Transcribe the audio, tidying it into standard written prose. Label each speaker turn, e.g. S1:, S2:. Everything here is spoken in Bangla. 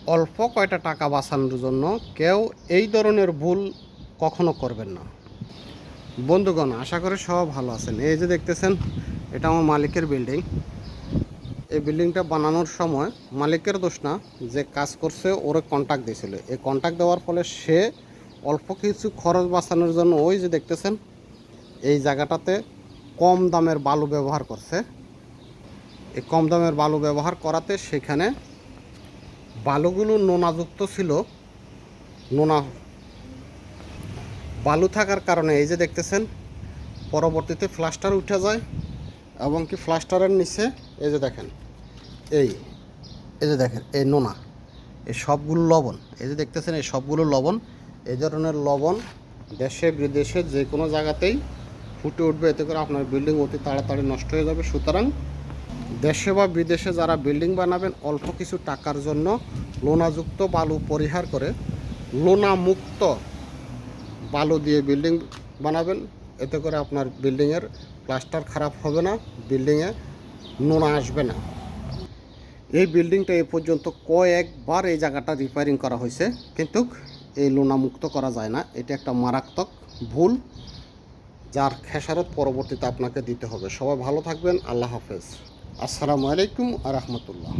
S1: অল্প কয়টা টাকা বাঁচানোর জন্য কেউ এই ধরনের ভুল কখনো করবেন না। বন্ধুগণ, আশা করি সব ভালো আছেন। এই যে দেখতেছেন, এটা আমার মালিকের বিল্ডিং। এই বিল্ডিংটা বানানোর সময় মালিকের দোষ না, যে কাজ করছে ওরে কন্ট্রাক্ট দিয়েছিল। এই কন্ট্রাক্ট দেওয়ার ফলে সে অল্প কিছু খরচ বাঁচানোর জন্য ওই যে দেখতেছেন এই জায়গাটাতে কম দামের বালু ব্যবহার করছে। এই কম দামের বালু ব্যবহার করাতে সেখানে বালুগুলো নোনাযুক্ত ছিল। নোনা বালু থাকার কারণে এই যে দেখতেছেন পরবর্তীতে প্লাস্টার উঠে যায়, এবং কি প্লাস্টারের নিচে এই যে দেখেন এই এই যে দেখেন এই নোনা, এই সবগুলো লবণ, এই যে দেখতেছেন এই সবগুলো লবণ। এই ধরনের লবণ দেশে বিদেশে যে কোনো জায়গাতেই ফুটে উঠবে, এতে করে আপনার বিল্ডিং অতি তাড়াতাড়ি নষ্ট হয়ে যাবে। সুতরাং দেশে বা বিদেশে যারা বিল্ডিং বানাবেন অল্প কিছু টাকার জন্য লোনাযুক্ত বালু পরিহার করে লোনামুক্ত বালু দিয়ে বিল্ডিং বানাবেন। এতে করে আপনার বিল্ডিংয়ের প্লাস্টার খারাপ হবে না, বিল্ডিংয়ে নোনা আসবে না। এই বিল্ডিংটা এ পর্যন্ত কয়েকবার এই জায়গাটা রিপেয়ারিং করা হয়েছে, কিন্তু এই লোনামুক্ত করা যায় না। এটা একটা মারাত্মক ভুল, যার খেসারত পরবর্তীতে আপনাকে দিতে হবে। সবাই ভালো থাকবেন। আল্লাহ হাফেজ। আসসালামু আলাইকুম আ রহমতুল্লাহ।